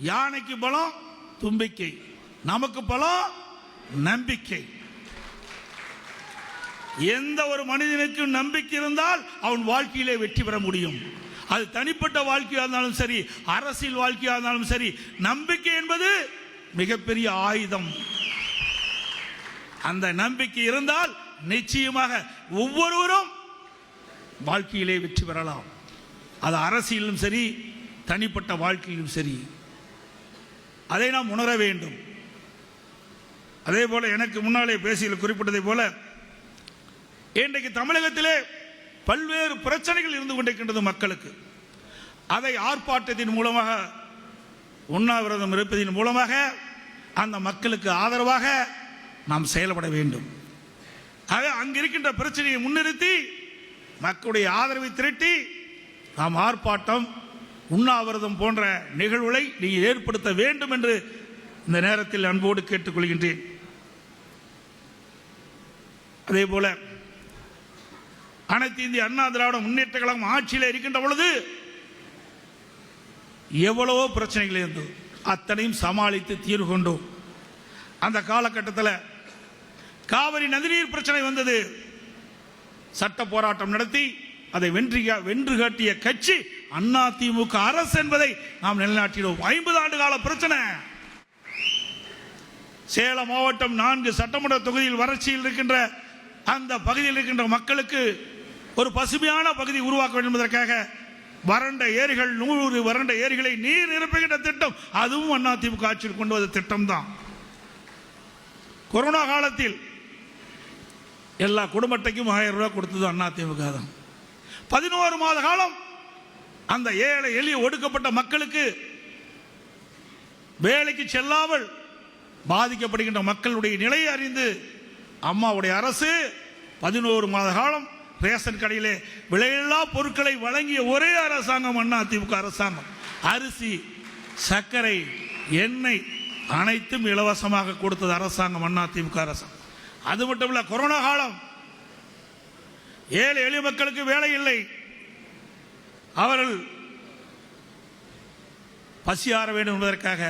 யானைக்கு பலம் தும்பிக்கை, நமக்கு பலம் நம்பிக்கை. எந்த ஒரு மனிதனுக்கும் நம்பிக்கை இருந்தால் அவன் வாழ்க்கையிலே வெற்றி பெற முடியும். அது தனிப்பட்ட வாழ்க்கையாக இருந்தாலும் சரி, அரசியல் வாழ்க்கையாக இருந்தாலும் சரி, நம்பிக்கை என்பது மிகப்பெரிய ஆயுதம். அந்த நம்பிக்கை இருந்தால் நிச்சயமாக ஒவ்வொருவரும் வாழ்க்கையிலே வெற்றி பெறலாம். அது அரசியலும் சரி, தனிப்பட்ட வாழ்க்கையிலும் சரி. அதை நாம் உணர வேண்டும். அதே போல எனக்கு முன்னாலே பேசியில் குறிப்பிட்டதை போல இன்றைக்கு தமிழகத்திலே பல்வேறு பிரச்சனைகள் இருந்து கொண்டிருக்கின்றது மக்களுக்கு. அதை ஆர்ப்பாட்டத்தின் மூலமாக, உண்ணாவிரதம் இருப்பதன் மூலமாக அந்த மக்களுக்கு ஆதரவாக நாம் செயல்பட வேண்டும். ஆக அங்கிருக்கின்ற பிரச்சனையை முன்னிறுத்தி மக்களுடைய ஆதரவை திரட்டி நாம் ஆர்ப்பாட்டம், உண்ணாவிரதம் போன்ற நிகழ்வுகளை நீங்கள் ஏற்படுத்த வேண்டும் என்று இந்த நேரத்தில் அன்போடு கேட்டுக்கொள்கின்றேன். அதே போல அனைத்து இந்திய அண்ணா திராவிட முன்னேற்ற கழகம் ஆட்சியில் இருக்கின்ற பொழுது எவ்வளவோ பிரச்சனைகள் இருந்தது, அத்தனையும் சமாளித்து தீர்வு கொண்டோம். அந்த காலகட்டத்தில் காவிரி நதிநீர் பிரச்சனை வந்தது. சட்ட போராட்டம் நடத்தி அதை வென்று காட்டிய கட்சி அதிமுக அரசு என்பதை நாம் நிலைநாட்டினோம். 50 ஆண்டு கால பிரச்சனை. சேலம் மாவட்டம் 4 சட்டமன்ற தொகுதியில் வறட்சியில் இருக்கின்ற அந்த பகுதியில் இருக்கின்ற மக்களுக்கு ஒரு பசுமையான பகுதி உருவாக்க வேண்டும் என்பதற்காக வறண்ட ஏரிகள் 100 வறண்ட ஏரிகளை நீர் நிரப்புகின்ற திட்டம், அதுவும் அதிமுக ஆட்சியில் கொண்டு வந்த திட்டம் தான். கொரோனா காலத்தில் எல்லா குடும்ப அட்டைக்கும் 1000 ரூபாய் கொடுத்தது அதிமுக தான். 11 மாத காலம் அந்த ஏழை எளிய ஒடுக்கப்பட்ட மக்களுக்கு வேலைக்கு செல்லாமல் பாதிக்கப்படுகின்ற மக்களுடைய நிலையை அறிந்து அம்மாவுடைய அரசு 11 மாத காலம் ரேஷன் கடையிலே விலையில்லா பொருட்களை வழங்கிய ஒரே அரசாங்கம் அதிமுக அரசாங்கம். அரிசி, சர்க்கரை, எண்ணெய் அனைத்தும் இலவசமாக கொடுத்தது அரசாங்கம் அதிமுக அரசாங்கம். அது மட்டும் இல்ல, கொரோனா காலம் ஏழை எளிய மக்களுக்கு வேலை இல்லை, அவர்கள் பசியாற வேண்டும் என்பதற்காக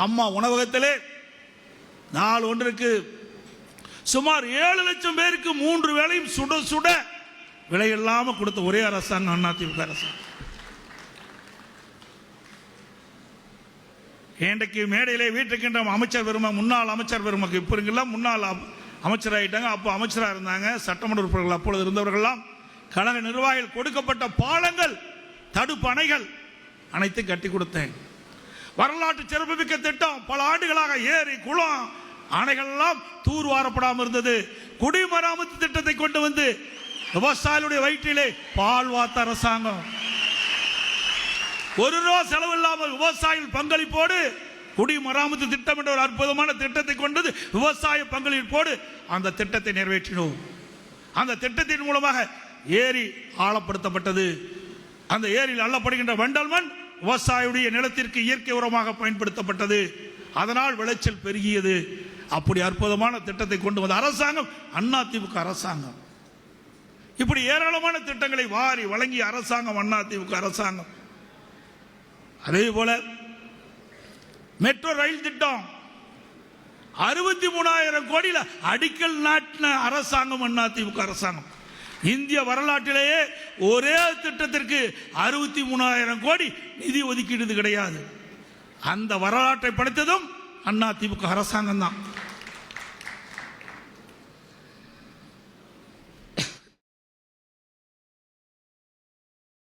அம்மா உணவகத்திலே நாள் ஒன்றுக்கு சுமார் 7 லட்சம் பேருக்கு 3 வேளையும் சுட சுட விலை இல்லாமல் கொடுத்த ஒரே அரசாங்கம் அதிமுக அரசாங்கம். இன்றைக்கு மேடையிலே வீட்டுக்கின்ற அமைச்சர் பெருமக்கள், முன்னாள் அமைச்சர் பெருமக்கள், இப்போ இருக்கலாம் முன்னாள் அமைச்சராகிட்டாங்க, அப்போ அமைச்சராக இருந்தாங்க, சட்டமன்ற உறுப்பினர்கள் அப்பொழுது இருந்தவர்கள்லாம், கழக நிர்வாகிகள் கொடுக்கப்பட்ட பாலங்கள், தடுப்பு அணைகள் அனைத்தும் கட்டி கொடுத்தேன். வரலாற்று சிறப்புமிக்க திட்டம். பல ஆண்டுகளாக ஏரி, குளம், அணைகள் எல்லாம் தூர்வாரப்படாமல் இருந்தது. குடிமராமத்து திட்டத்தை கொண்டு வந்து விவசாயிகளுடைய வயிற்றிலே பால் வார்த்த அரசாங்கம். 1 ரூபா செலவு இல்லாமல் விவசாயிகள் பங்களிப்போடு குடிமராமத்து திட்டம் என்ற ஒரு அற்புதமான திட்டத்தை கொண்டது விவசாய பங்களிப்போடு அந்த திட்டத்தை நிறைவேற்றினோம். அந்த திட்டத்தின் மூலமாக ஏரி ஆழப்படுத்தப்பட்டது. அந்த ஏரியில் அள்ளப்படுகின்ற வண்டல் மண் விவசாயியுடைய நிலத்திற்கு இயற்கை உரமாக பயன்படுத்தப்பட்டது. அதனால் விளைச்சல் பெருகியது. அப்படி அற்புதமான திட்டத்தை கொண்டு வந்த அரசாங்கம் அதிமுக அரசாங்கம். இப்படி ஏராளமான திட்டங்களை வாரி வழங்கிய அரசாங்கம் அதிமுக அரசாங்கம். அதே போல மெட்ரோ ரயில் திட்டம் 63,000 கோடியில் அடிக்கல் நாட்டின அரசாங்கம் அதிமுக அரசாங்கம். இந்திய வரலாற்றிலேயே ஒரே திட்டத்திற்கு 63,000 கோடி நிதி ஒதுக்கீடு கிடையாது. அந்த வரலாற்றை படைத்ததும் அதிமுக அரசாங்கம் தான்.